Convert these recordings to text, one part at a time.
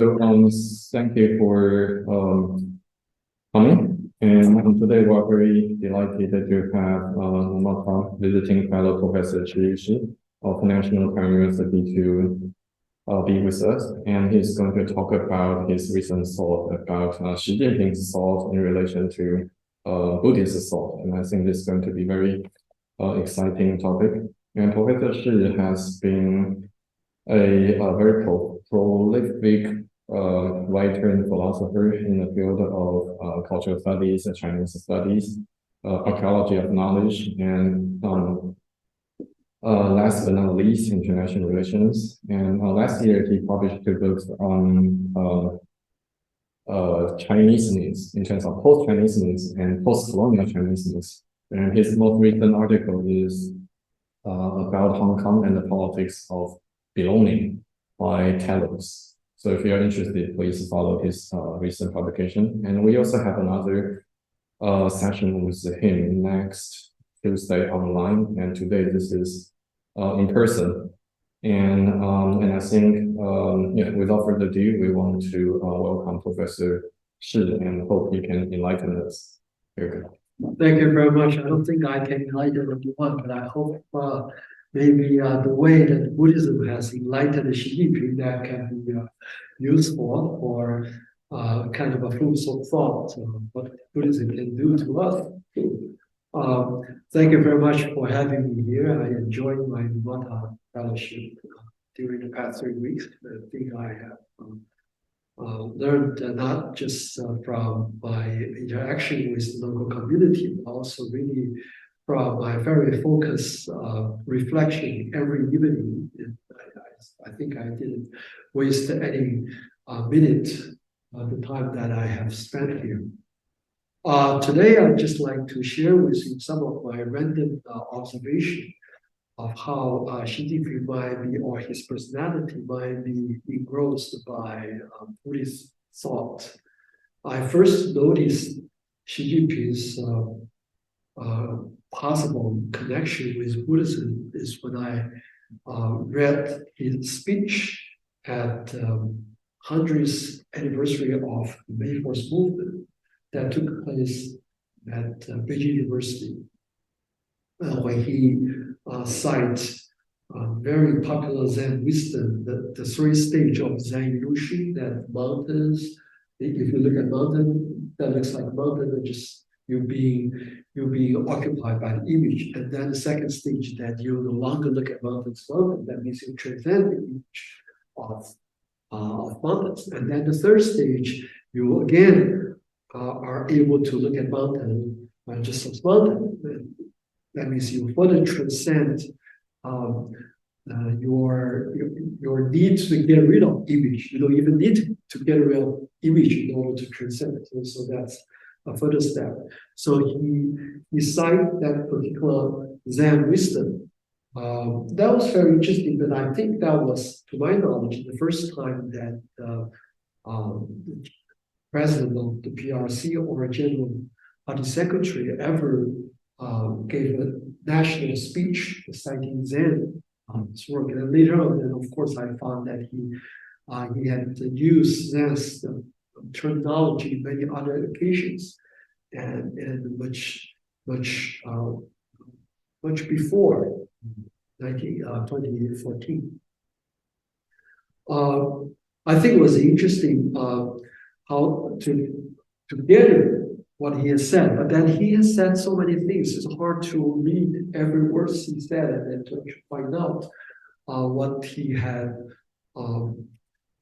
So thank you for coming. And today we're very delighted to have Numata visiting fellow Professor Chih-yu Shih of National Taiwan University to be with us. And he's going to talk about his recent thought about Xi Jinping's thought in relation to Buddhist thought. And I think this is going to be very exciting topic. And Professor Shih has been a very prolific writer and philosopher in the field of cultural studies, Chinese studies, archaeology of knowledge, and last but not least, international relations. And last year, he published two books on Chinese needs, in terms of post-Chinese needs and post-colonial Chinese needs. And his most recent article is about Hong Kong and the politics of belonging by Talos. So if you're interested, please follow his recent publication. And we also have another session with him next Tuesday online. And today this is in person. And I think, without further ado, we want to welcome Professor Shih and hope he can enlighten us. Here we go. Thank you very much. I don't think I can enlighten everyone, but I hope maybe the way that Buddhism has enlightened Xi Jinping, that can be useful for kind of a fruitful thought what Buddhism can do to us. Thank you very much for having me here. I enjoyed my Numata fellowship during the past 3 weeks. I think I have learned not just from my interaction with the local community, but also really from my very focused reflection every evening. I think I didn't waste any minute of the time that I have spent here. Today, I'd just like to share with you some of my random observation of how Xi Jinping might be, or his personality might be engrossed by Buddhist thought. I first noticed Xi Jinping's possible connection with Buddhism is when I read his speech at 100th anniversary of the May 4th movement that took place at Beijing University, when he cites very popular Zen wisdom, the 3 stages of Zen illusion, that mountains, if you look at mountain, that looks like mountain, and just you being occupied by the image. And then the second stage, that you no longer look at mountains, that means you transcend the image of mountains. And then the third stage, you again are able to look at mountain just as mountain. That means you further transcend your need to get rid of image. You don't even need to get rid of image in order to transcend it. So that's a further step. So he cited that particular Zen wisdom. That was very interesting, but I think that was, to my knowledge, the first time that the president of the PRC or a general party secretary ever gave a national speech citing Zen work. And later on, then of course, I found that he had used Zen's terminology in many other occasions, and much before 2014. I think it was interesting how to get what he has said, but then he has said so many things. It's hard to read every word he said and then to find out what he had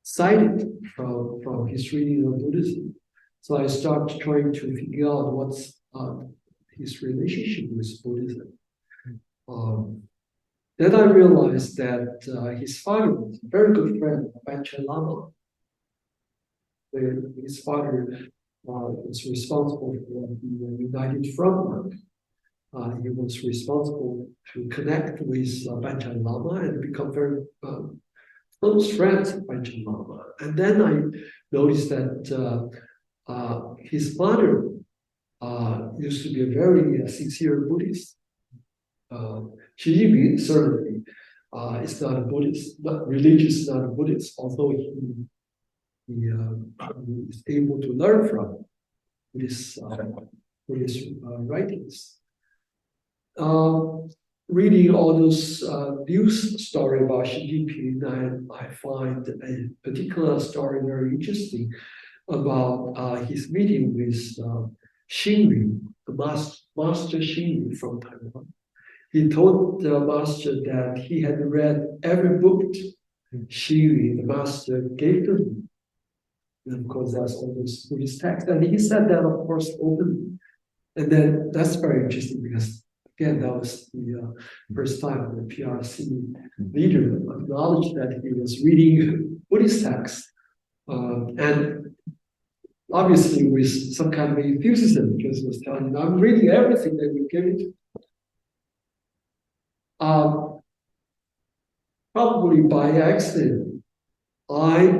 cited from his reading of Buddhism. So I started trying to figure out what's his relationship with Buddhism. Then I realized that his father was a very good friend of Panchen Lama. His father was responsible for the United Front work. He was responsible to connect with Panchen Lama and become very close friends with Panchen Lama. And then I noticed that his mother used to be a very sincere Buddhist. Xi Jinping certainly is not a Buddhist, not religious, not a Buddhist, although is able to learn from Buddhist writings. Reading all those news story about Xi Jinping, I find a particular story very interesting about his meeting with Xing, the master Xing from Taiwan. He told the master that he had read every book Xing, the master, gave to him. And of course, that's all this Buddhist text. And he said that, of course, openly. And then that's very interesting because, again, that was the first time the PRC leader acknowledged that he was reading Buddhist texts. And obviously with some kind of enthusiasm, because he was telling him, I'm reading everything that you give it. Probably by accident, I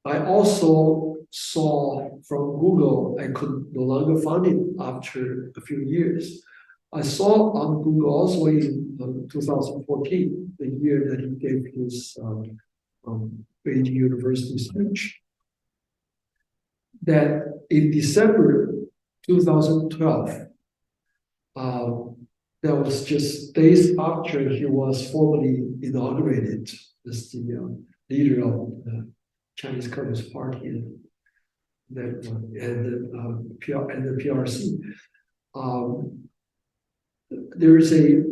also saw from Google, I could no longer find it after a few years. I saw on Google also in 2014, the year that he gave his Beijing University speech, that in December 2012, that was just days after he was formally inaugurated as the leader of the Chinese Communist Party and the PRC. There is a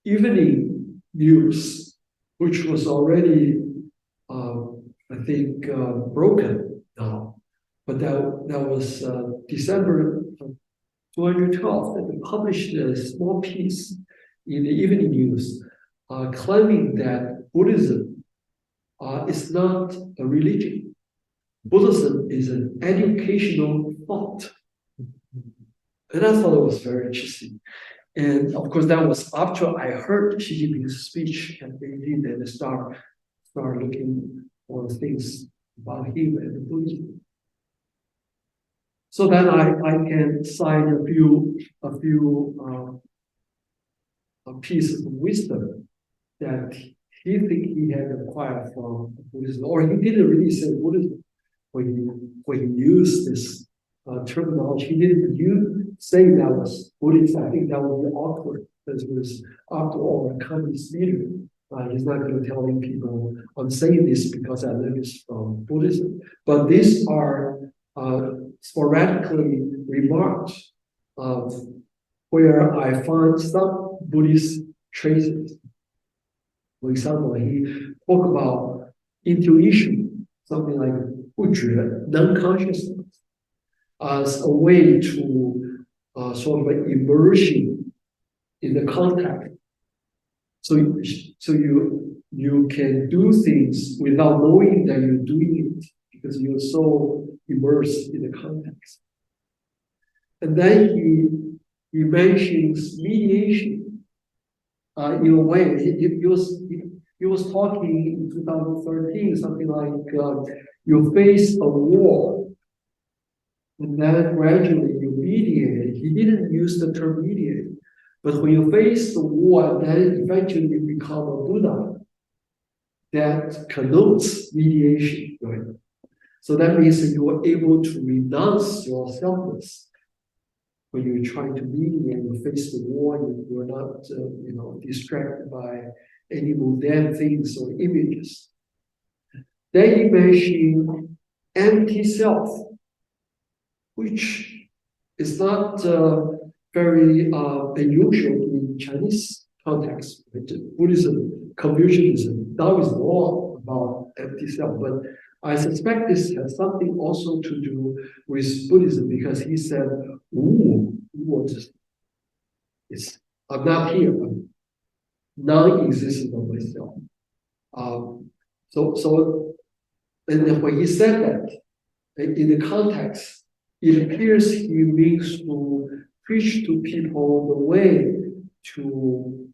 evening news which was already, I think, broken now, but that was December 2012 that they published a small piece in the evening news claiming that Buddhism is not a religion. Buddhism is an educational thought. And I thought it was very interesting. And of course, that was after I heard Xi Jinping's speech at Beijing and start looking for things about him and Buddhism. So then I can cite a few pieces of wisdom that he think he had acquired from Buddhism, or he didn't really say Buddhism when he used this terminology. He didn't say that was Buddhism. I think that would be awkward because it was, after all, a communist leader. He's not going to tell people, I'm saying this because I learned this from Buddhism. But these are sporadically remarks of where I find some Buddhist traces. For example, he talked about intuition, something like 不觉, non-consciousness, as a way to sort of immersion in the context. So you can do things without knowing that you're doing it because you're so immersed in the context. And then he mentions mediation in a way. He was talking in 2013, something like you face a war and then gradually you mediate. He didn't use the term mediate, but when you face the war and then eventually you become a Buddha, that connotes mediation, right? So that means that you are able to renounce your selfness. When you try to mediate, you face the war, you're not distracted by any mundane things or images. Then he mentioned empty self, which is not very unusual in Chinese context. Buddhism, Confucianism, Taoism, all about empty self. But I suspect this has something also to do with Buddhism because he said, I'm not here, I'm non-existent of myself. And then when he said that, in the context, it appears he means to preach to people the way to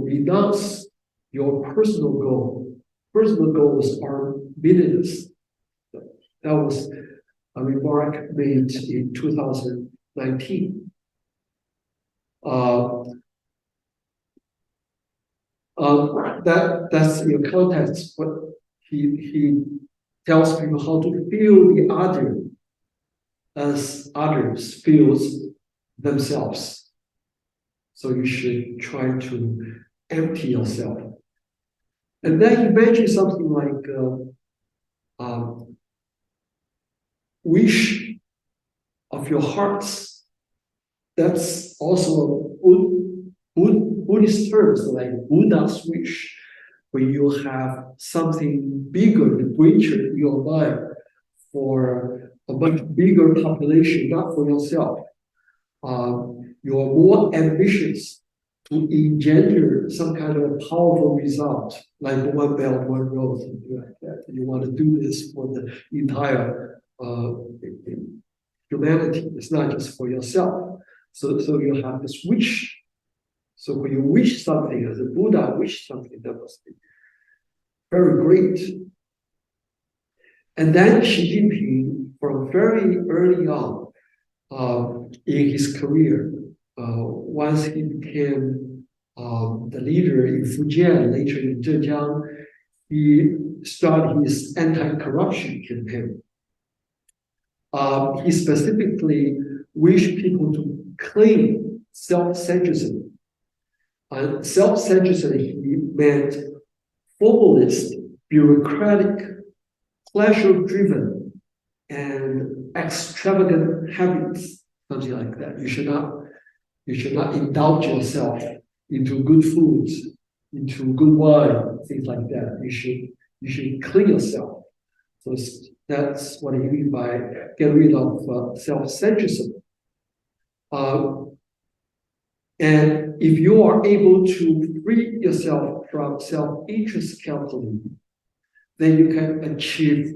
renounce your personal goal. Personal goals are meaningless. That was a remark made in 2019. That's in context, but he tells people how to feel the other as others feels themselves. So you should try to empty yourself. And then he mentioned something like wish of your hearts. That's also Buddhist terms like Buddha's wish, where you have something bigger, greater in your life for a much bigger population, not for yourself. You are more ambitious to engender some kind of powerful result, like one belt, one road, something like that. You want to do this for the entire humanity. It's not just for yourself. So you have this wish. So when you wish something, as a Buddha wish something, that must be very great. And then Xi Jinping, from very early on in his career, once he became the leader in Fujian, later in Zhejiang, he started his anti-corruption campaign. He specifically wished people to claim self-centeredness. And self-centeredness, he meant formalist, bureaucratic, pleasure-driven, and extravagant habits, something like that. You should not indulge yourself into good foods, into good wine, things like that. You should clean yourself. So that's what he means by get rid of self-centeredness. And if you are able to free yourself from self-interest calculating, then you can achieve,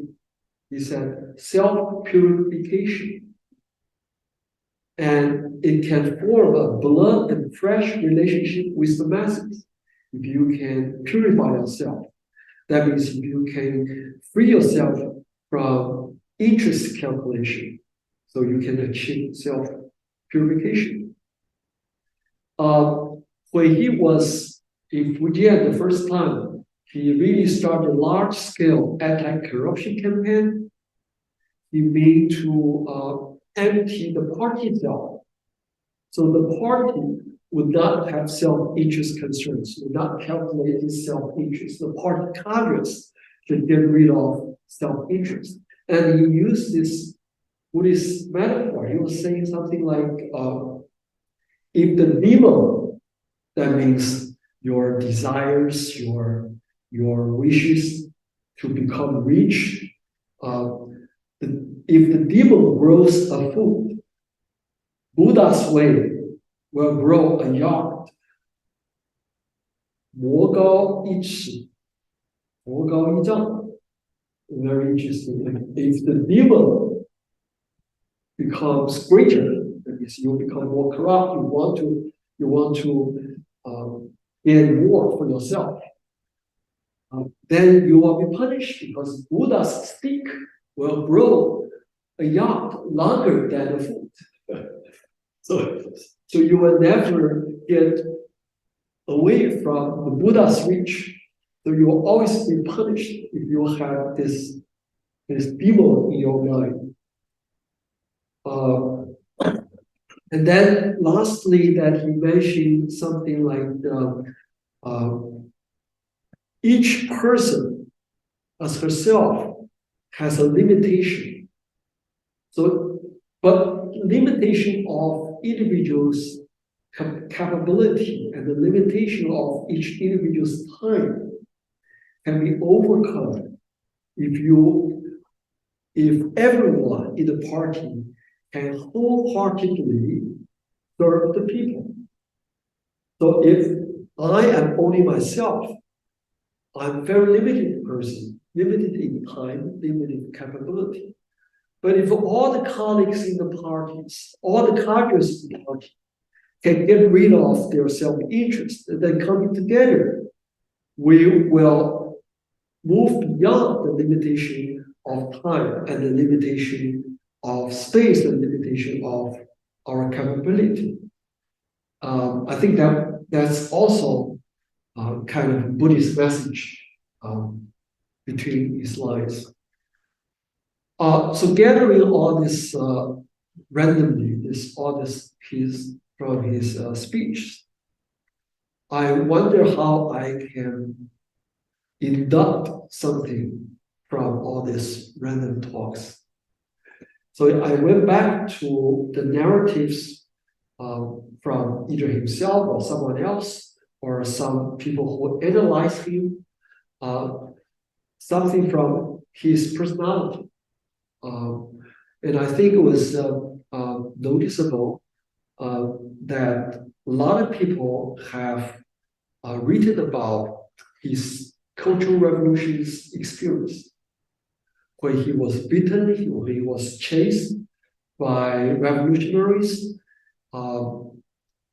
he said, self-purification. And it can form a blood and flesh relationship with the masses. If you can purify yourself, that means if you can free yourself from interest calculation, so you can achieve self-purification. When he was in Fujian the first time, he really started a large-scale anti-corruption campaign. He meant to empty the party self. So the party would not have self-interest concerns, would not calculate his self-interest. The party Congress should get rid of self-interest. And he used this Buddhist metaphor. He was saying something like, if the demon, that means your desires, your wishes to become rich, if the demon grows a food, Buddha's way will grow a yard. 魔高一尺，佛高一丈. Very interesting. If the demon becomes greater, that means you become more corrupt. You want to gain more for yourself. Then you will be punished because Buddha's stick will grow a yard longer than the foot. So you will never get away from the Buddha's reach. So you will always be punished if you have this demon in your mind. And then lastly, that he mentioned something like each person as herself has a limitation. So, but limitation of individuals' capability and the limitation of each individual's time can be overcome if everyone in the party can wholeheartedly serve the people. So if I am only myself, I'm a very limited person, limited in time, limited in capability. But if all the colleagues in the parties, all the cadres in the party can get rid of their self-interest, and then coming together, we will move beyond the limitation of time and the limitation of space and limitation of our capability. I think that's also kind of Buddhist message between his lines. So gathering all this randomly, all this piece from his speech, I wonder how I can induct something from all these random talks. So I went back to the narratives from either himself or someone else, or some people who analyze him, something from his personality. And I think it was noticeable that a lot of people have written about his cultural revolutions experience. When he was beaten, when he was chased by revolutionaries, and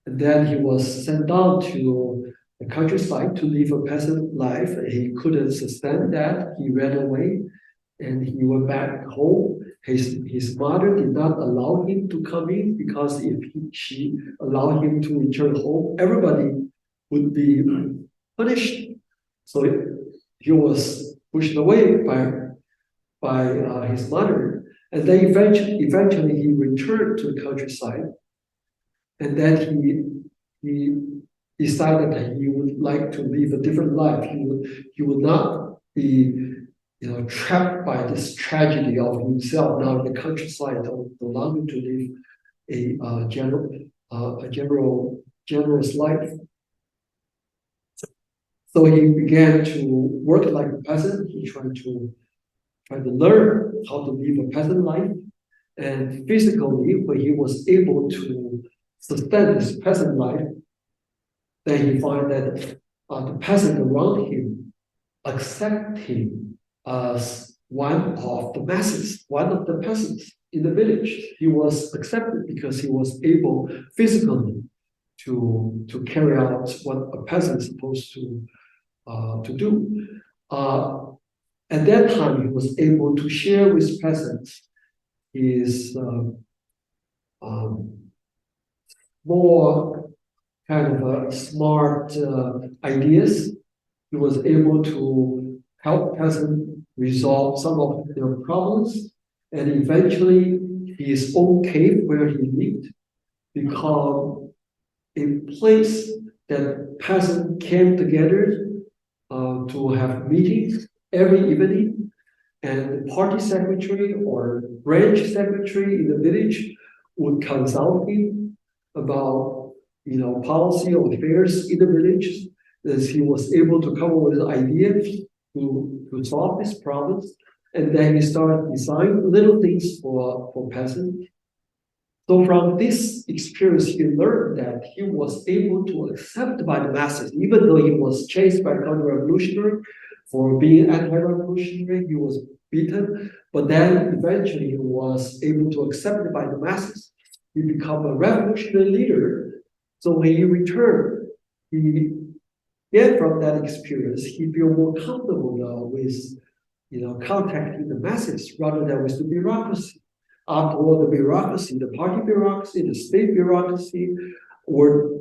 then he was sent down to the countryside to live a peasant life. He couldn't sustain that. He ran away and he went back home. His mother did not allow him to come in because if she allowed him to return home, everybody would be punished. So he was pushed away by his mother. And then eventually he returned to the countryside. And then he decided that he would like to live a different life. He would not be trapped by this tragedy of himself now in the countryside, no longer to live a generous life. So he began to work like a peasant. He tried to learn how to live a peasant life. And physically, when he was able to sustain this peasant life, then he found that the peasants around him accept him as one of the masses, one of the peasants in the village. He was accepted because he was able physically to carry out what a peasant is supposed to do. At that time, he was able to share with peasants his more kind of smart ideas. He was able to help peasants resolve some of their problems, and eventually his own cave where he lived became a place that peasants came together to have meetings every evening, and the party secretary or branch secretary in the village would consult him about policy or affairs in the village, as he was able to come up with ideas to solve these problems. And then he started designing little things for peasants. So from this experience, he learned that he was able to accept by the masses, even though he was chased by counter-revolutionary for being anti-revolutionary, he was beaten, but then eventually he was able to accept it by the masses. He became a revolutionary leader. So when he returned, from that experience, he feel more comfortable now with contacting the masses rather than with the bureaucracy. After all, the bureaucracy, the party bureaucracy, the state bureaucracy, were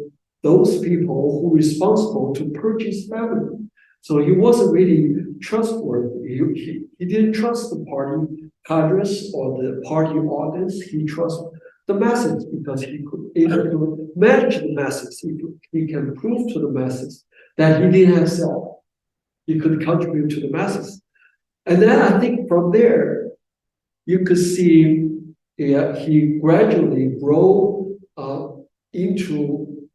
those people who were responsible to purchase revenue. So he wasn't really trustworthy. He didn't trust the party cadres or the party organs. He trusted the masses because he could able to manage the masses. He can prove to the masses that he didn't have self. He could contribute to the masses. And then I think from there, you could see he gradually grew into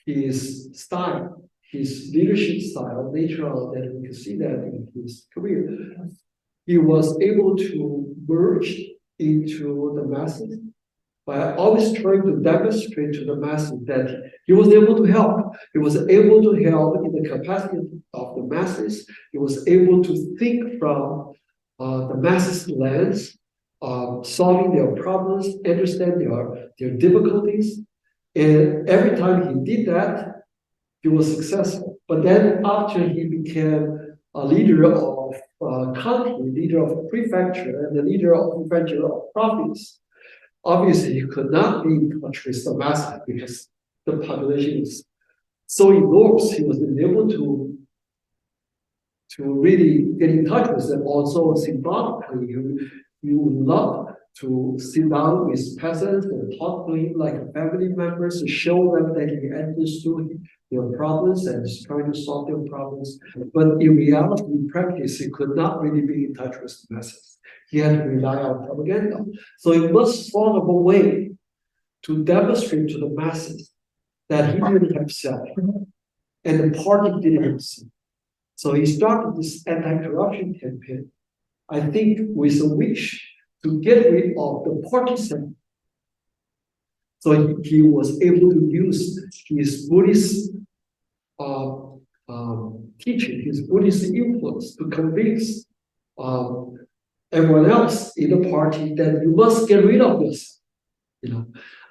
his style, his leadership style, later on, that we can see that in his career. He was able to merge into the masses by always trying to demonstrate to the masses that he was able to help. He was able to help in the capacity of the masses. He was able to think from the masses' lens, solving their problems, understand their difficulties. And every time he did that, he was successful. But then after he became a leader of country, leader of prefecture, and the leader of prefecture of province, obviously he could not be in touch with the masses because the population is so enormous. He was unable really get in touch with them. Also symbolically, you would love to sit down with peasants and talk to him like family members to show them that he understood their problems and is trying to solve their problems. But in reality, in practice, he could not really be in touch with the masses. He had to rely on propaganda. So he must thought of a way to demonstrate to the masses that he didn't have self, and the party didn't have self. So he started this anti-corruption campaign, I think, with a wish to get rid of the partisan. So he was able to use his Buddhist teaching, his Buddhist influence to convince everyone else in the party that you must get rid of yourself.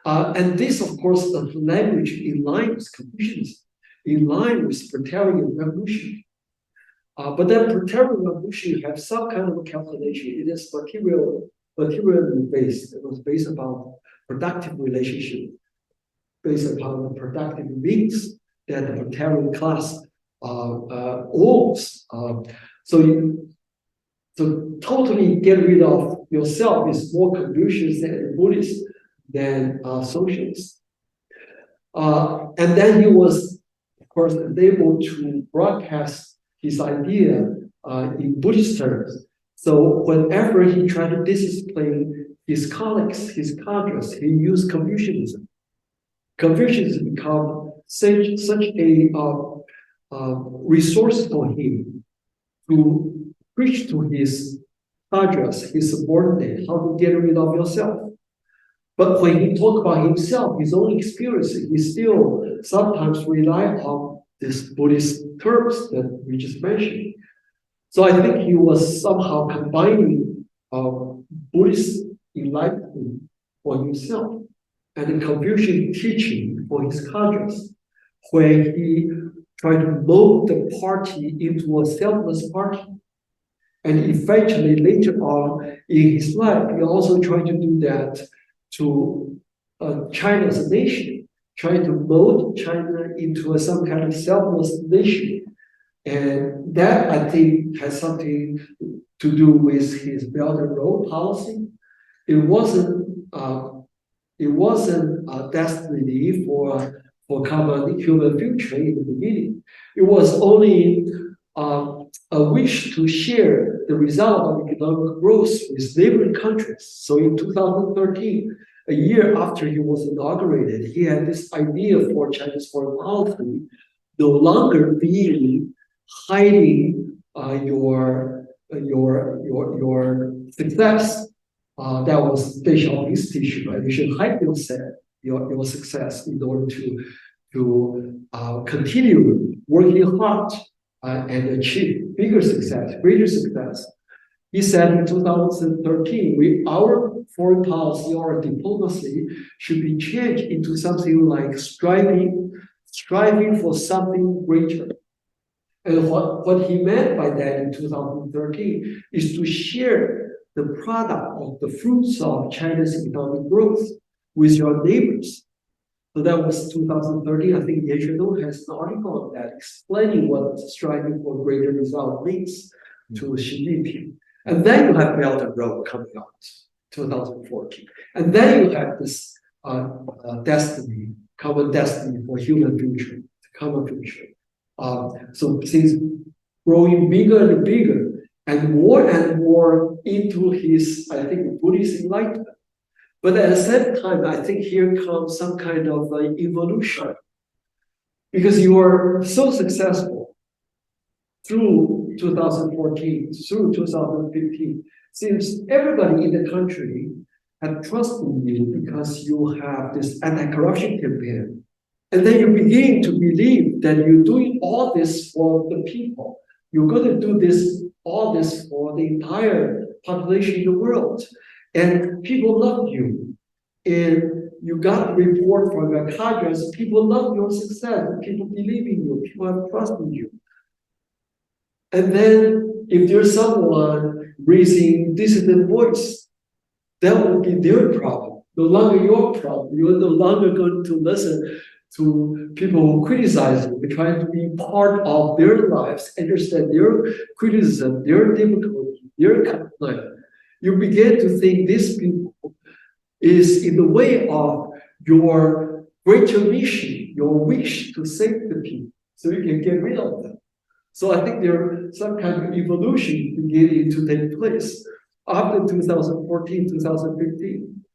And this, of course, the language in line with Confucianism, in line with Proletarian Revolution. But that Proletarian Revolution have some kind of a calculation. It is materially based. It was based upon productive relationship, based upon the productive means that the proletarian class owns. So totally get rid of yourself is more Confucian and Buddhist than socialist. And then he was, of course, able to broadcast his idea in Buddhist terms. So whenever he tried to discipline his colleagues, his cadres, he used Confucianism. Confucianism became such a resource for him to preach to his cadres, his subordinates, how to get rid of yourself. But when he talked about himself, his own experience, he still sometimes rely on these Buddhist terms that we just mentioned. So I think he was somehow combining Buddhist enlightenment for himself and the Confucian teaching for his cadres, where he tried to mold the party into a selfless party. And eventually, later on in his life, he also tried to do that to China as a nation, trying to mold China into some kind of selfless nation. And that, I think, has something to do with his Belt and Road policy. It wasn't a destiny for common human future in the beginning. It was only a wish to share the result of economic growth with neighboring countries. So in 2013, a year after he was inaugurated, he had this idea for Chinese foreign policy, no longer being hiding your success. That was Deng Xiaoping's teaching, right? You should hide your success in order to continue working hard and achieve bigger success, greater success. He said in 2013, our foreign policy or diplomacy should be changed into something like striving for something greater. And what he meant by that in 2013 is to share the product of the fruits of China's economic growth with your neighbors. So that was 2013. I think Yan Xuedong has an article on that explaining what striving for greater result means to Xi Jinping. And then you have Belt and Road coming out, 2014. And then you have this destiny, common destiny for human future, common future. So things growing bigger and bigger and more into his, I think, Buddhist enlightenment. But at the same time, I think here comes some kind of evolution, because you are so successful through 2014, through 2015. Seems everybody in the country had trust in you because you have this anti-corruption campaign. And then you begin to believe that you're doing all this for the people. You're going to do all this for the entire population in the world. And people love you. And you got a report from your cadres, people love your success, people believe in you, people have trust in you. And then if there's someone raising dissident voice, that will be their problem, no longer your problem. You're no longer going to listen to people who criticize you. We're trying to be part of their lives, understand their criticism, their difficulty, their complaint. You begin to think these people is in the way of your greater mission, your wish to save the people, so you can get rid of them. So I think there some kind of evolution beginning to take place after 2014, 2015.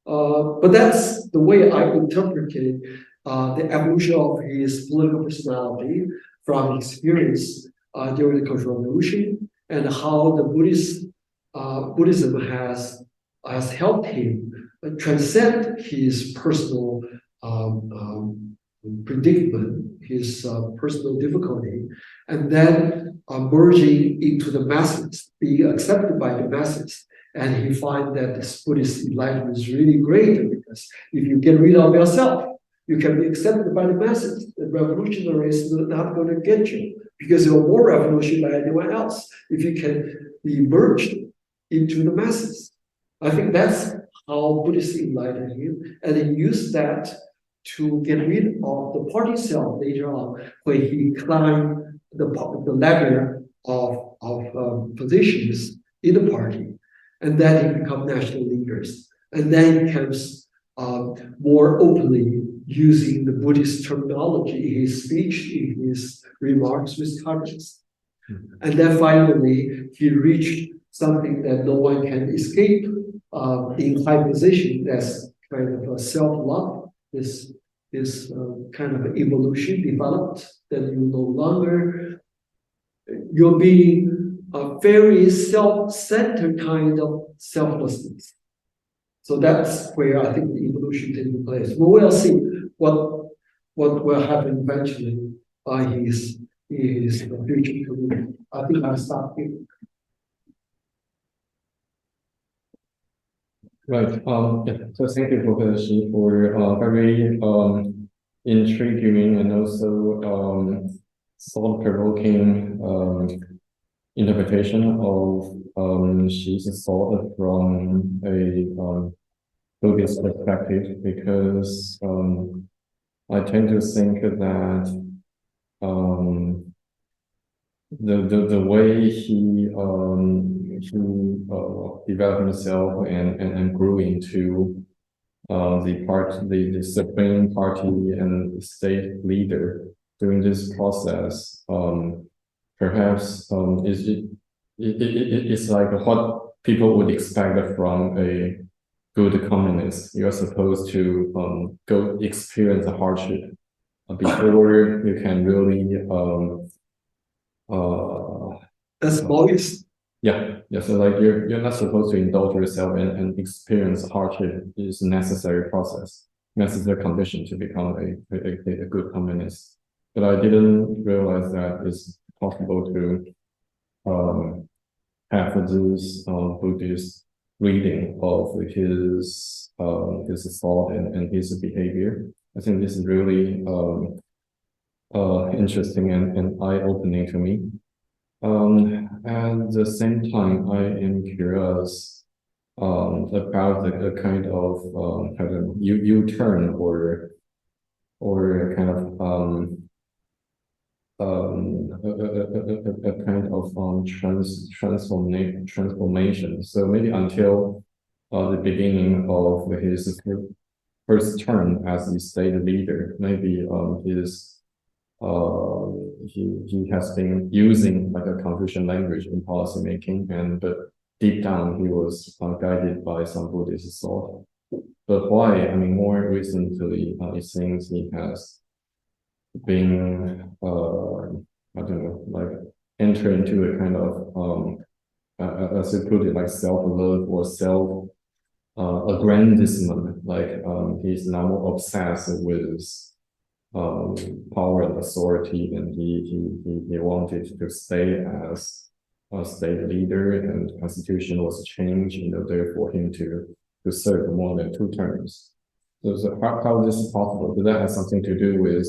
But that's the way I interpreted the evolution of his political personality from experience during the Cultural Revolution, and how the Buddhism has helped him transcend his personal predicament, his personal difficulty, and then merging into the masses, being accepted by the masses. And he finds that this Buddhist enlightenment is really great, because if you get rid of yourself, you can be accepted by the masses. The revolutionaries are not going to get you, because you're more revolutionary than anyone else if you can be merged into the masses. I think that's how Buddhists enlightened him, and he used that to get rid of the party self later on, when he climbed the ladder of positions in the party, and then he become national leaders, and then he becomes more openly using the Buddhist terminology in his speech, in his remarks with Congress. And then finally, he reached something that no one can escape in high position. That's kind of a self-love, this kind of evolution developed, that you no longer, you'll be a very self-centered kind of selflessness. So that's where I think the evolution taking place. We will see what will happen eventually by his future career. I think I'll stop here. Right. Yeah. So thank you, Professor Shih, for very intriguing and also thought-provoking interpretation of Shi's thought from a Buddhist perspective, because I tend to think that the way he developed himself and grew into the Supreme Party and state leader during this process, perhaps it's like what people would expect from a good communist. You're supposed to go experience the hardship before you can really That's Buddhist. yeah. So like you're not supposed to indulge yourself and experience hardship. Is a necessary process, necessary condition to become a good communist. But I didn't realize that it's possible to have this Buddhist reading of his thought and his behavior. I think this is really interesting and eye-opening to me. At the same time, I am curious about the kind of kind of U-turn or kind of a kind of transformation. So maybe until the beginning of his first term as the state leader, maybe he has been using like a Confucian language in policy making, but deep down he was guided by some Buddhist thought. But why? I mean, more recently, it seems he has been I don't know, like enter into a kind of as you put it, like self-love or aggrandizement. Like he's now obsessed with power and authority, and he wanted to stay as a state leader, and the constitution was changed in order for him to serve more than 2 terms. So how this is possible? Does that have something to do with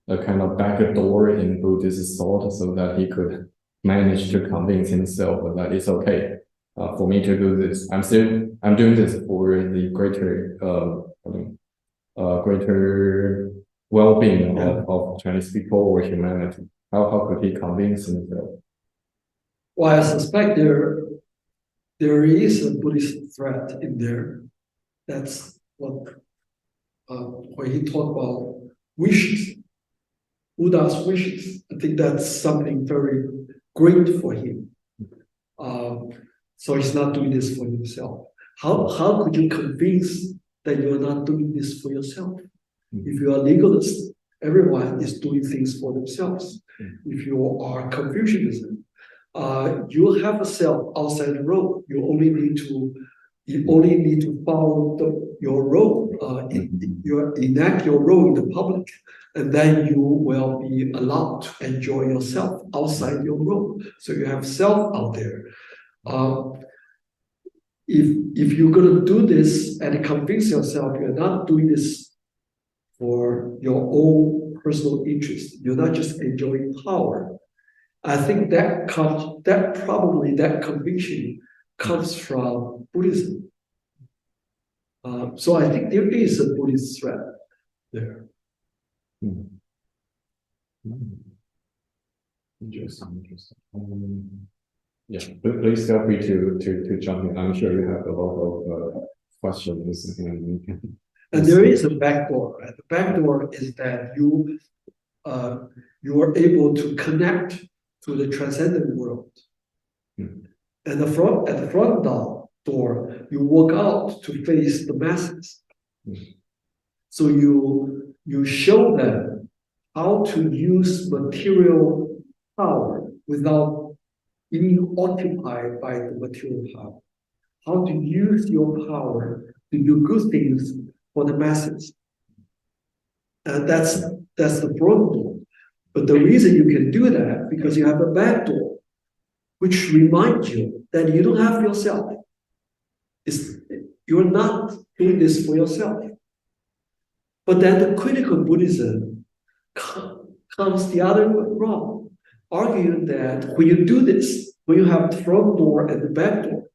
a kind of backdoor in Buddhist thought, so that he could manage to convince himself that it's okay for me to do this? I'm doing this for the greater well-being Yeah. of Chinese people or humanity? How could he convince himself? Well, I suspect there is a Buddhist threat in there. That's what when he talked about wishes, Buddha's wishes. I think that's something very great for him. So he's not doing this for himself. How could you convince that you're not doing this for yourself? If you are legalist, everyone is doing things for themselves. If you are Confucianism, you have a self outside the road. You only need to follow your role. You enact your role in the public, and then you will be allowed to enjoy yourself outside your role. So you have self out there. If you're going to do this and convince yourself you're not doing this for your own personal interest, you're not just enjoying power. I think that conviction comes from Buddhism. So I think there is a Buddhist threat there. Interesting. Yeah, please feel free to jump in. I'm sure you have a lot of questions And there is a backdoor. Right? The backdoor is that you are able to connect to the transcendent world. And at the front door, you walk out to face the masses. So you show them how to use material power without being occupied by the material power. How to use your power to do good things for the masses. And that's the front door. But the reason you can do that because you have a back door, which reminds you that you don't have yourself. You're not doing this for yourself. But then the critical Buddhism comes the other way around, arguing that when you do this, when you have the front door and the back door,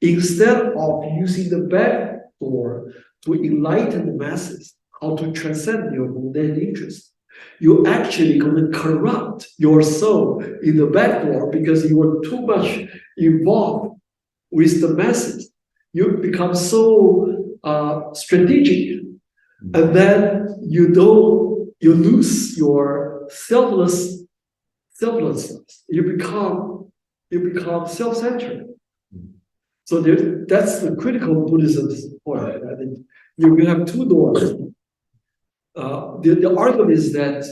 instead of using the back door to enlighten the masses, how to transcend your mundane interests, you're actually going to corrupt your soul in the back door because you were too much involved with the masses. You become so strategic, and then you lose your selflessness. You become self-centered. So that's the critical Buddhism's point. I think you have two doors. The argument is that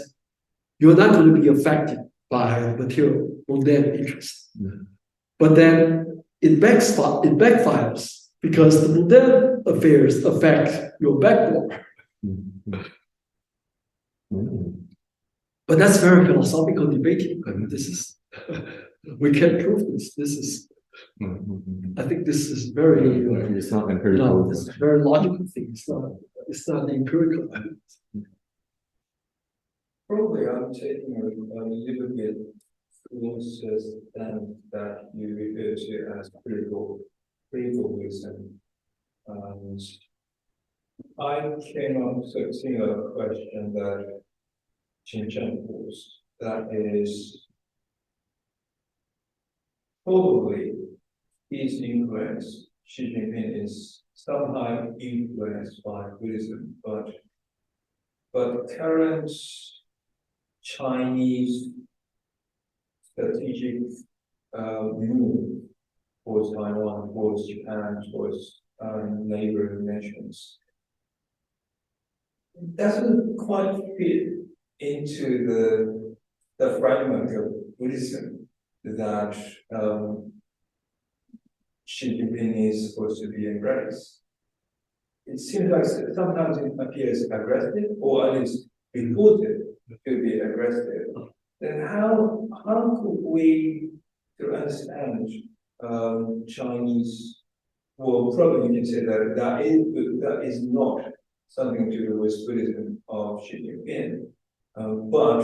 you're not going to be affected by material mundane interests. But then it backfires because the mundane affairs affect your back door. But that's very philosophical debating. I mean, this is we can't prove this. This is I think this is very it's not empirical. no, this is a very logical thing. It's not empirical. Probably I'm taking a little bit closer than that you refer to as critical wisdom. And I came up with a similar question that Jinping posed. That is probably his influence. Xi Jinping is somehow influenced by Buddhism, but current Chinese strategic move towards Taiwan, towards Japan, towards neighboring nations doesn't quite fit into the framework of Buddhism that Xi Jinping is supposed to be embraced. It seems like sometimes it appears aggressive, or at least reported to be aggressive. Then how could we to understand Chinese? Well, probably we can say that is not something to do with Buddhism of Xi Jinping, but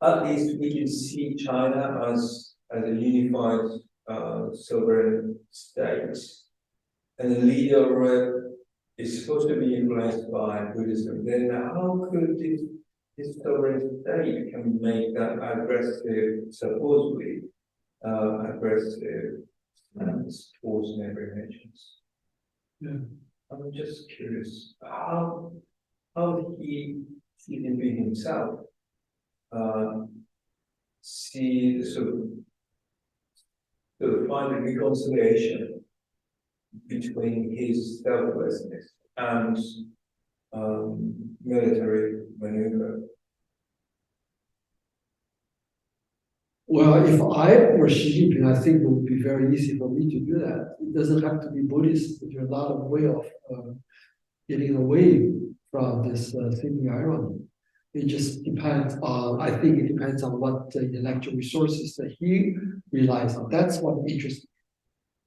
at least we can see China as a unified sovereign state, and the leader of it is supposed to be influenced by Buddhism, then how could this sovereign state can make that aggressive, supposedly aggressive stance towards neighboring nations? Yeah. I'm just curious how he Jinping himself see the sort of find a reconciliation between his selflessness and military maneuver. Well, if I were Xi Jinping, I think it would be very easy for me to do that. It doesn't have to be Buddhist. There's a lot of way of getting away from this seeming irony. It just depends on, I think it depends on what the intellectual resources that he relies on. That's what interests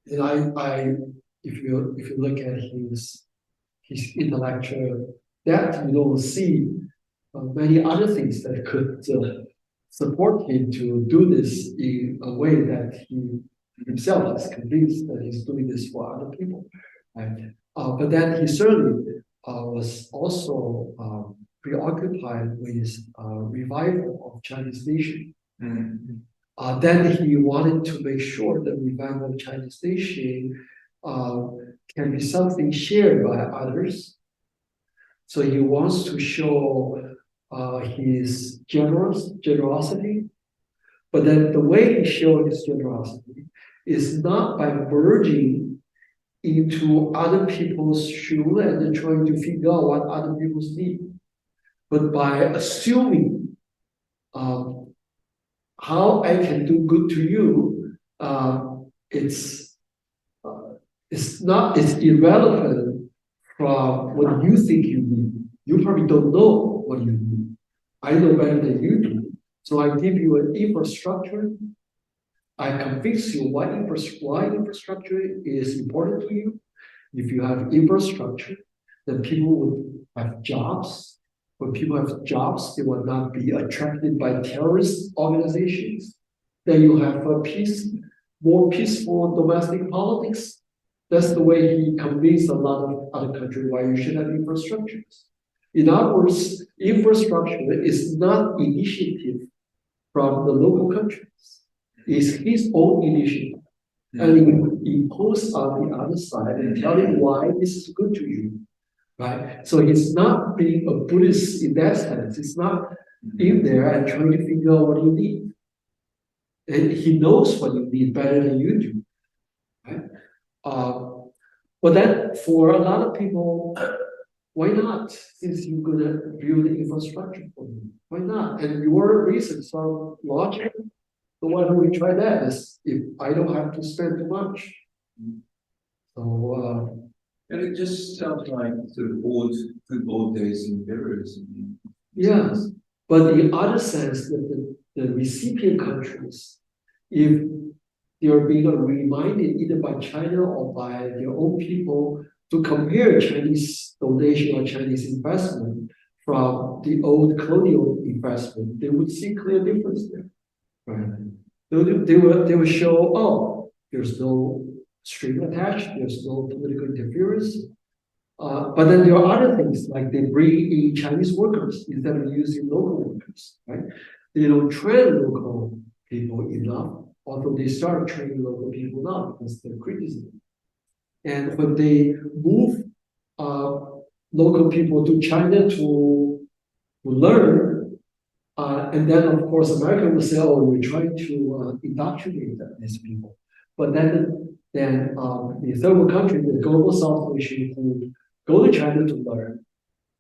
me. And if you look at his intellectual depth, you don't see many other things that could support him to do this in a way that he himself is convinced that he's doing this for other people. Right? But then he certainly was also preoccupied with revival of Chinese nation. Then he wanted to make sure that revival of Chinese nation can be something shared by others. So he wants to show his generosity, but then the way he showed his generosity is not by merging into other people's shoes and then trying to figure out what other people's need, but by assuming how I can do good to you. It's irrelevant from what you think you need. You probably don't know what you need. I know better than you do. So I give you an infrastructure. I convince you why infrastructure is important to you. If you have infrastructure, then people will have jobs. When people have jobs, they will not be attracted by terrorist organizations. Then you have more peaceful domestic politics. That's the way he convinced a lot of other countries why you should have infrastructures. In other words, infrastructure is not initiative from the local countries. It's his own initiative. And he imposed on the other side and tell him why this is good to you. Right? So he's not being a Buddhist in that sense. He's not in there and trying to figure out what you need. And he knows what you need better than you do. Right? But then for a lot of people, why not? Since you're gonna build the infrastructure for me, why not? And your reasons are logical. So why don't we try that? If I don't have to spend too much. So and it just sounds like the old days imperialism. yes, but in other sense, that the recipient countries, if they're being reminded either by China or by their own people to compare Chinese donation or Chinese investment from the old colonial investment, they would see clear difference there. Right? They will show, oh, there's no string attached, there's no political interference. But then there are other things, like they bring in Chinese workers instead of using local workers, right? They don't train local people enough, although they start training local people now because they're criticism. And when they move local people to China to learn, and then of course America will say, oh, we're trying to indoctrinate these people. But then the third world country, the global South Asian who go to China to learn,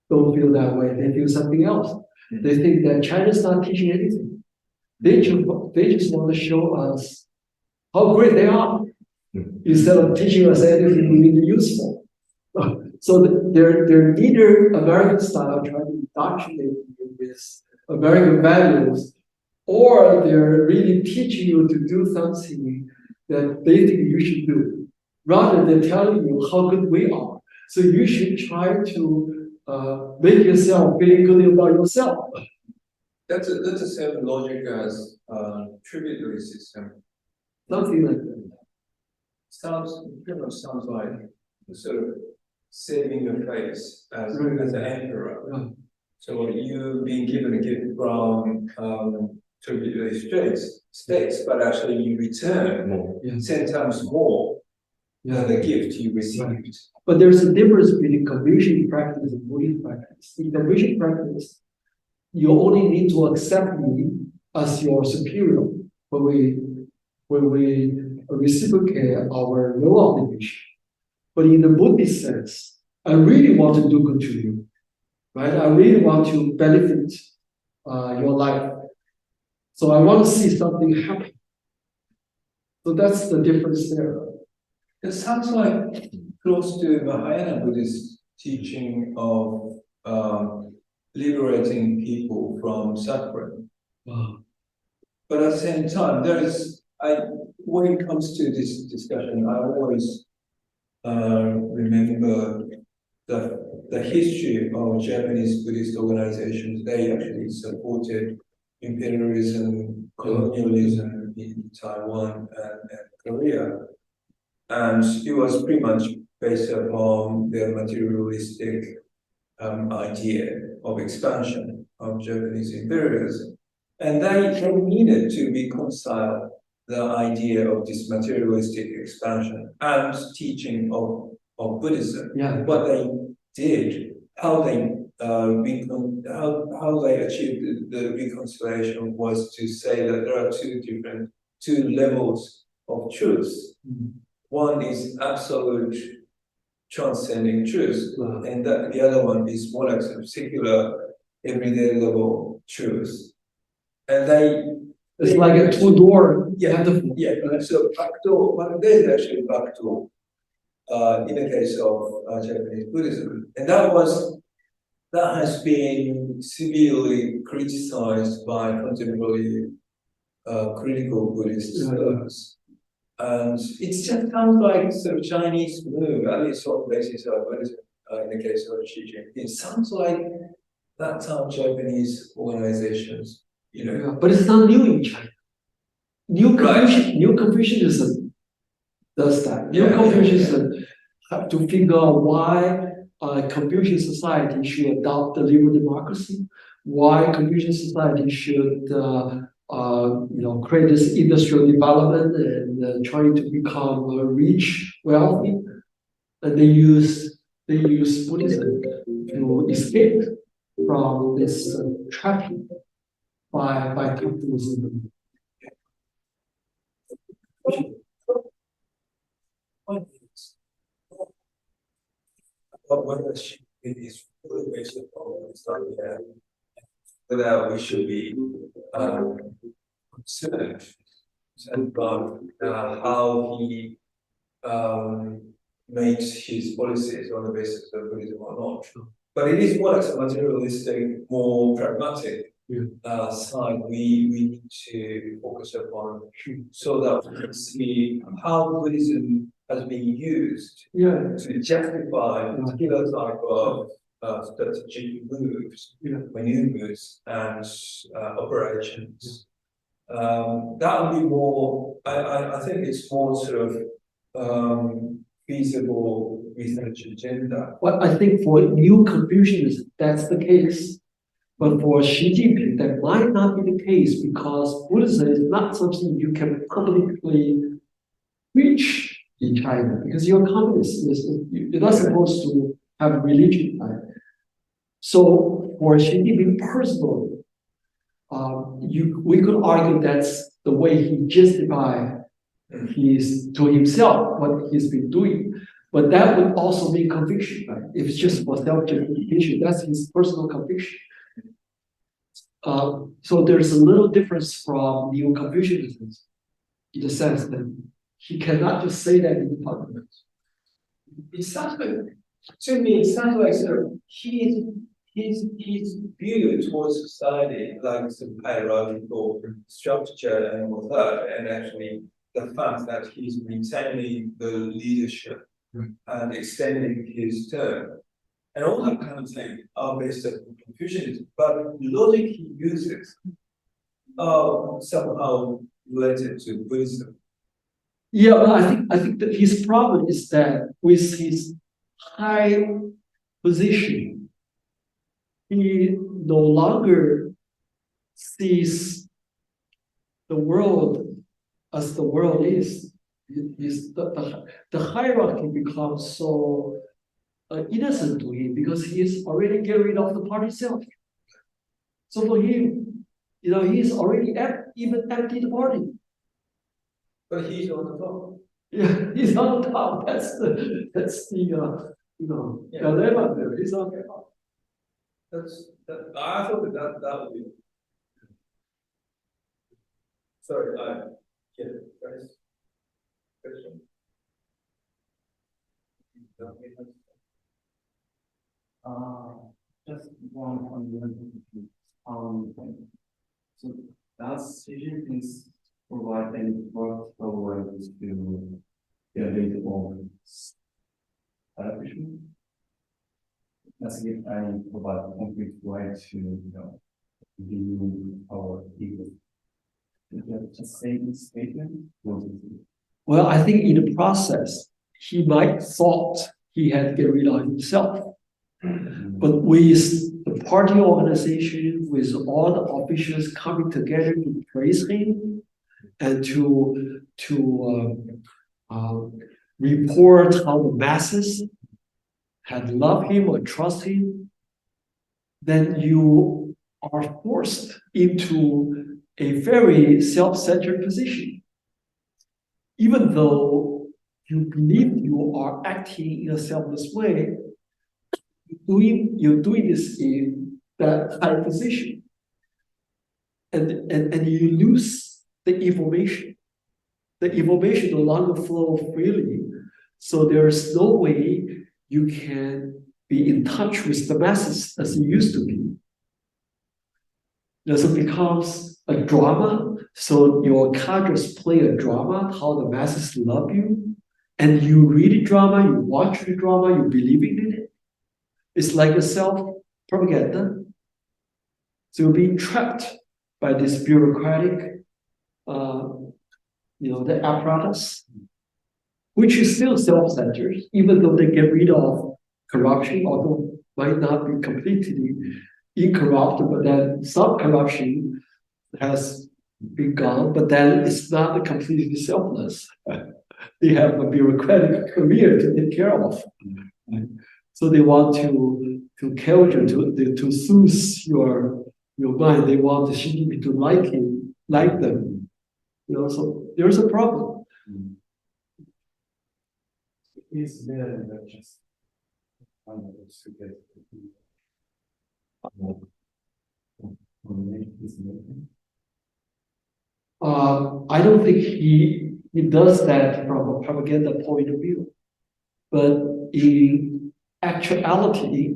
don't feel that way. They feel something else. They think that China's not teaching anything. They just want to show us how great they are, instead of teaching us anything really useful. So they're neither American style trying to indoctrinate you with American values, or they're really teaching you to do something that they think you should do, rather than telling you how good we are. So you should try to make yourself feel good about yourself. That's the same logic as tributary system. Something like that. Sounds like sort of saving your face as an emperor. Yeah. So you've been given a gift from to the states, but actually you return more. 10 times more than the gift you received. But there's a difference between Confucian practice and Buddhist practice. In Confucian practice, you only need to accept me as your superior when we reciprocate our no obligation. But in the Buddhist sense, I really want to do good to you, right? I really want to benefit your life. So I want to see something happen. So that's the difference there. It sounds like close to Mahayana Buddhist teaching of liberating people from suffering. Wow. But at the same time, when it comes to this discussion, I always remember the history of Japanese Buddhist organizations. They actually supported imperialism, colonialism in Taiwan and Korea. And it was pretty much based upon their materialistic idea of expansion of Japanese imperialism. And they needed to reconcile the idea of this materialistic expansion and teaching of Buddhism. Yeah. What they did, how they achieved the reconciliation was to say that there are two levels of truth. One is absolute transcending truth, and the other one is more like some secular, everyday level truth. And it's like a two-door metaphor. Yeah, so backdoor, but there's actually a backdoor in the case of Japanese Buddhism. And that has been severely criticized by contemporary critical Buddhist scholars. And it just sounds like sort of Chinese move, at least on the basis of Buddhism, in the case of Xi Jinping. It sounds like that's how Japanese organizations, But it's not new in China. New Confucianism does that. New Confucianism have to figure out why Confucian society should adopt the liberal democracy, why Confucian society should create this industrial development and trying to become rich, wealthy, and they use Buddhism to escape from this trapping by capitalism. But what is really based upon starting that we should be concerned about how he makes his policies on the basis of Buddhism or not. But it is more like a materialistic, more pragmatic side we need to focus upon so that we can see how Buddhism has been used to justify particular type of strategic moves, maneuvers, and operations. That would be more, I think it's more sort of feasible research agenda. Well, I think for new Confucianism, that's the case. But for Xi Jinping, that might not be the case because Buddhism is not something you can publicly preach in China because you're communist. You're not supposed to have religion. Right? So for Xi Jinping personally, we could argue that's the way he justifies to himself what he's been doing. But that would also be conviction, right? If it's just for self-justification, that's his personal conviction. So there's a little difference from Neo Confucianism in the sense that he cannot just say that in the public. It sounds like, to me, it sounds like sort of his view towards society, like some hierarchical structure and all that, and actually the fact that he's maintaining the leadership and extending his term. And all that kind of thing are based on Confucianism, but the logic he uses are somehow related to Buddhism. Yeah, but I think that his problem is that with his high position. He no longer sees the world as the world is. The hierarchy becomes so innocent to him because he's already get rid of the party self. So for him, he's already even emptied the party. But he's on the top. Yeah, he's on top. That's the dilemma there. He's on top. I thought that would be. Sorry, yeah, guys. Question. Just one on the so does Xi Jinping provide any work towards to the elite of establishment? Does it provide concrete way to view our people? Just say this statement. Well, I think in the process, he might thought he had to get rid of himself. But with the party organization, with all the officials coming together to praise him and to report how the masses had loved him or trust him, then you are forced into a very self-centered position. Even though you believe you are acting in a selfless way, you're doing this in that high position. And you lose the information. The information no longer flow freely. So there's no way you can be in touch with the masses as you used to be. So it becomes a drama. So your cadres play a drama, how the masses love you. And you read the drama, you watch the drama, you believe in it. It's like a self-propaganda. So you're being trapped by this bureaucratic, the apparatus, which is still self-centered, even though they get rid of corruption, although might not be completely incorrupt, but then some corruption has been gone, but then it's not completely selfless. They have a bureaucratic career to take care of. So they want to kill you, to soothe your mind. They want the Xi Jinping to like them. So there's a problem. Is there just to get I don't think he does that from a propaganda point of view, but in actuality,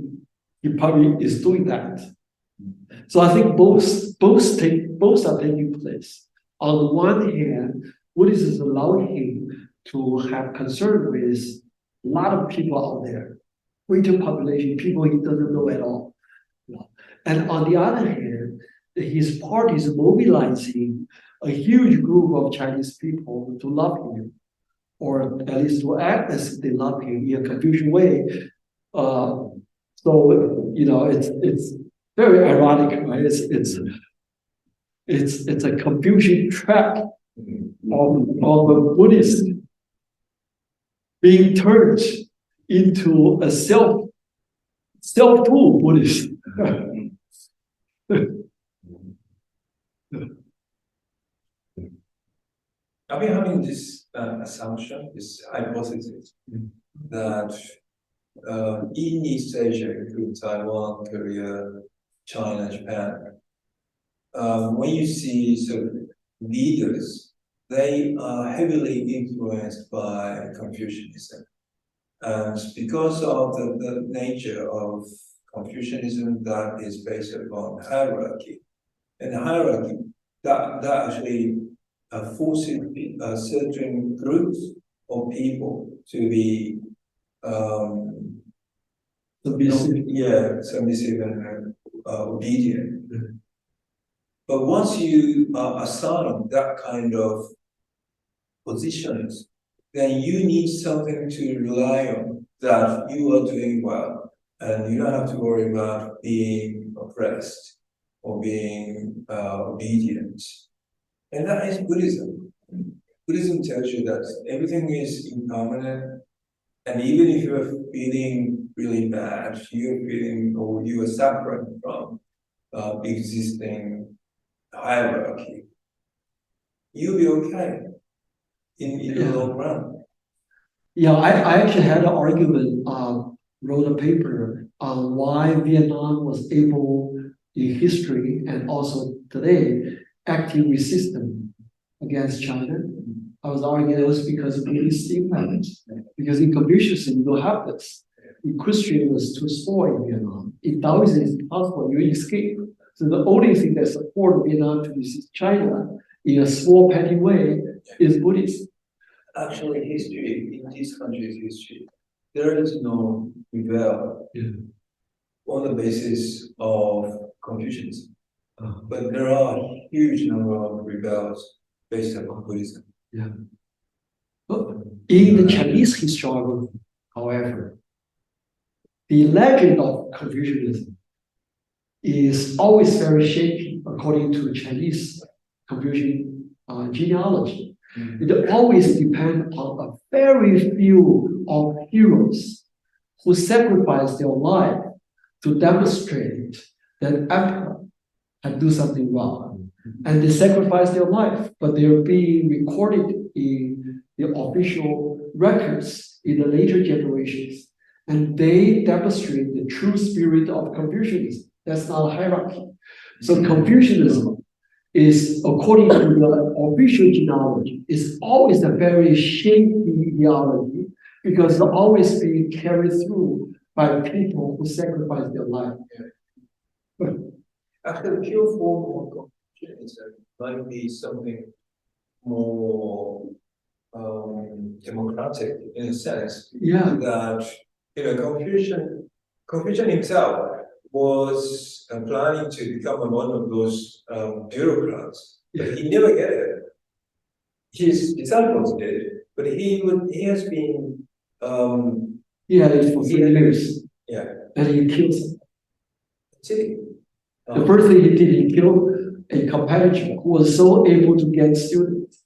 he probably is doing that. So I think both are taking place. On the one hand, Buddhism is allowing him to have concern with a lot of people out there, greater population, people he doesn't know at all. And on the other hand, his party is mobilizing a huge group of Chinese people to love him, or at least to act as they love him in a Confucian way. It's very ironic, right? It's a Confucian trap of a Buddhist being turned into a self-full Buddhist. I've been having this assumption, this hypothesis, that in East Asia, including Taiwan, Korea, China, Japan, when you see sort of leaders, they are heavily influenced by Confucianism. And because of the nature of Confucianism that is based upon hierarchy, and hierarchy that actually forces certain groups of people to be submissive and obedient. But once you are assigned that kind of positions, then you need something to rely on that you are doing well, and you don't have to worry about being oppressed or being obedient. And that is Buddhism. Buddhism tells you that everything is impermanent, and even if you're feeling really bad, you're feeling or you are suffering from existing hierarchy, you'll be okay in the long run. Yeah, I actually had an argument, wrote a paper on why Vietnam was able in history and also today active resistance against China. I was arguing it was because of Buddhist impact. Because in Confucianism, you don't have this. In Christian was too small in Vietnam. In Taoism, it's possible you escape. So the only thing that supports Vietnam to resist China in a small petty way is Buddhism. Actually, history, in this country's history, there is no rebel on the basis of Confucianism. But there are a huge number of rebels based upon Buddhism. Yeah. But in the Chinese historiography, however, the legend of Confucianism is always very shaky according to Chinese Confucian genealogy. It always depends upon a very few of heroes who sacrifice their life to demonstrate that emperor can do something wrong. And they sacrifice their life, but they're being recorded in the official records in the later generations. And they demonstrate the true spirit of Confucianism. That's not a hierarchy. So Confucianism is, according to the official genealogy, is always a very shaky ideology because it's always being carried through by people who sacrifice their life. Actually, the pure form of Confucianism might be something more democratic in a sense. Yeah. That Confucian himself was planning to become one of those bureaucrats, but he never get it. His disciples did, but he has been it's for 3 years. Yeah. And he kills them. Actually, The first thing he did, he killed a competitor who was so able to get students.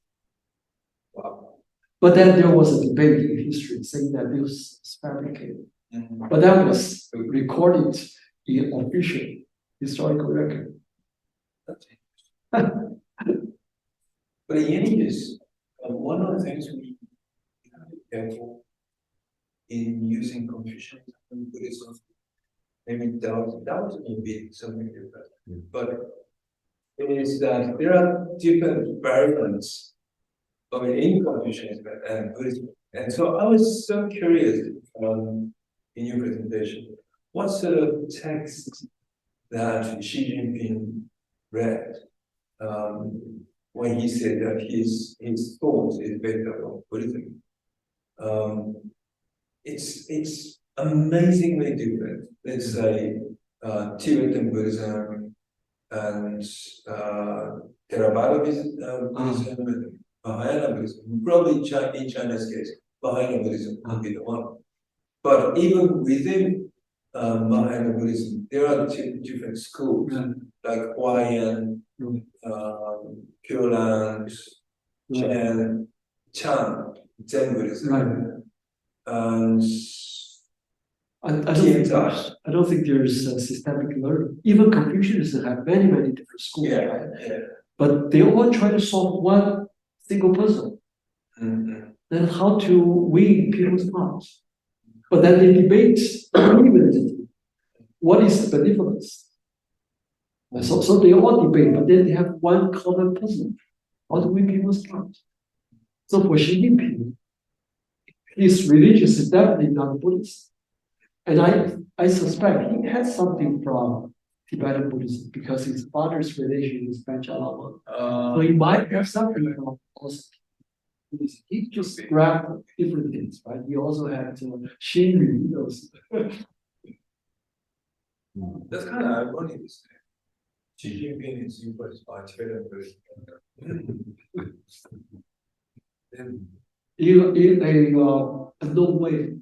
wow. But then there was a debate in history saying that this is fabricated. But that was recorded in official historical record. But in any case, one of the things we have to be careful in using Confucianism and Buddhism, maybe Taoism may be something different, but it is that there are different variants of in Confucianism and Buddhism. And so I was so curious in your presentation, what sort of text that Xi Jinping read when he said that his thought is based on Buddhism. It's amazingly different. Let's say Tibetan Buddhism and Theravada Buddhism and Mahayana Buddhism. Probably in China's case, Mahayana Buddhism would be the one. But even within Mahayana Buddhism, there are different schools like Huayan, Pure Land, Chan, Zen Buddhism, and I don't think there's a systemic learning. Even Confucianists have many different schools, right? Yeah. But they all try to solve one single puzzle. Then how to win people's hearts. But then they debate what is benevolence. So they all debate, but then they have one common puzzle. How to win people's hearts. So for Xi Jinping, his religion is definitely not Buddhist. And I suspect he had something from Tibetan Buddhism because his father's relation is Pancha Lama. So he might have something from also Buddhism. He just grabbed different things, right? He also had Shinri, those. That's kind of ironic. Xi Jinping is influenced by Tibetan Buddhism. In a known way.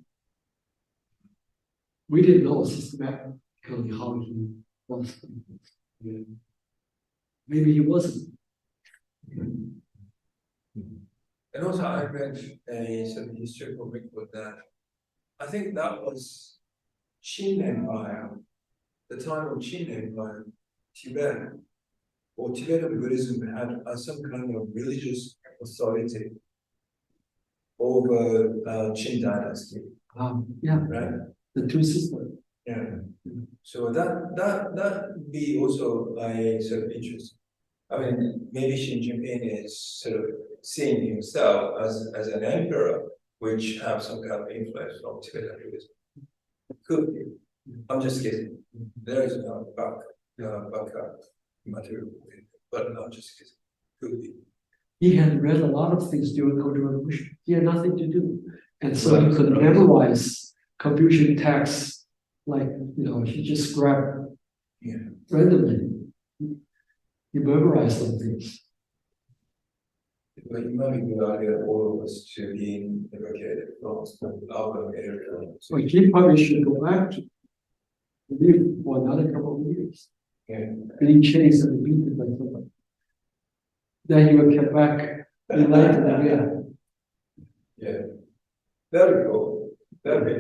we didn't know systematically how he was. Yeah. Maybe he wasn't. And also I read a sort of historical record that I think that was Qin Empire, the time of Qin Empire, Tibet, or Tibetan Buddhism had some kind of religious authority over Qin dynasty, Yeah, right? the two systems. Yeah. So that be also a sort of interest. I mean, maybe Xi Jinping is sort of seeing himself as an emperor, which have some kind of influence from Tibetan Buddhism. Could be. I'm just guessing. There is no back material, but I'm just guessing. Could be. He had read a lot of things during Cultural Revolution. He had nothing to do, and so he could memorize Confucian texts. Like he just grabbed randomly. He memorized some things. But it might be a good idea all of us to be evacuated from our area. So he probably should go back to live for another couple of years, being chased and beaten by somebody. Then he will come back enlightened again. Yeah, that'd be cool. That'd be.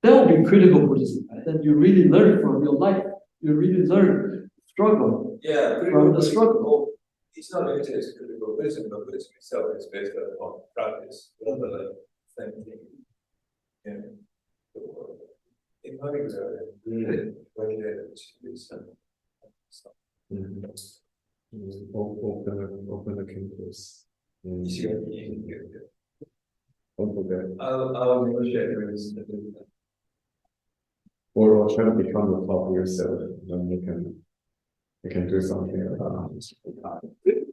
That would be critical Buddhism. That you really learn from your life. You really learn struggle. Yeah, from the struggle. It's not limited to critical Buddhism, but Buddhism itself is based on practice, rather than same thing. Yeah. So, it might be really motivated to do some stuff. Open the campus. You see what I mean? Don't forget. I'll negotiate with this. Or try to become the top yourself, then you can do something about it.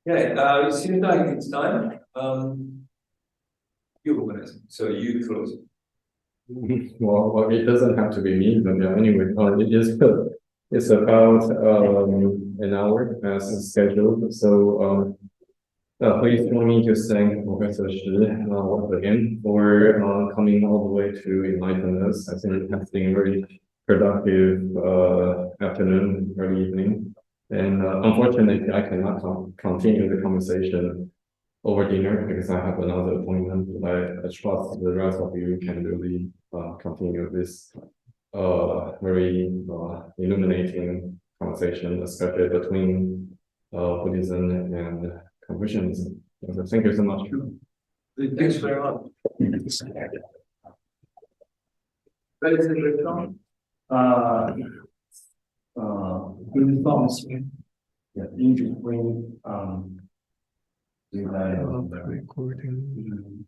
Yeah, it seems like it's time. You organize it, so you close it. Well, it doesn't have to be me, but yeah, anyway, it's about an hour as scheduled. So please join me to thank Professor Shih once again for coming all the way to enlighten us. I think it has been a very productive afternoon, early evening. And unfortunately, I cannot continue the conversation over dinner because I have another appointment. But I trust the rest of you can really continue this very illuminating conversation, especially between Buddhism and Confucianism. So thank you so much. Thanks very much. Ladies and gentlemen, Good thoughts. yeah, in between, Recording.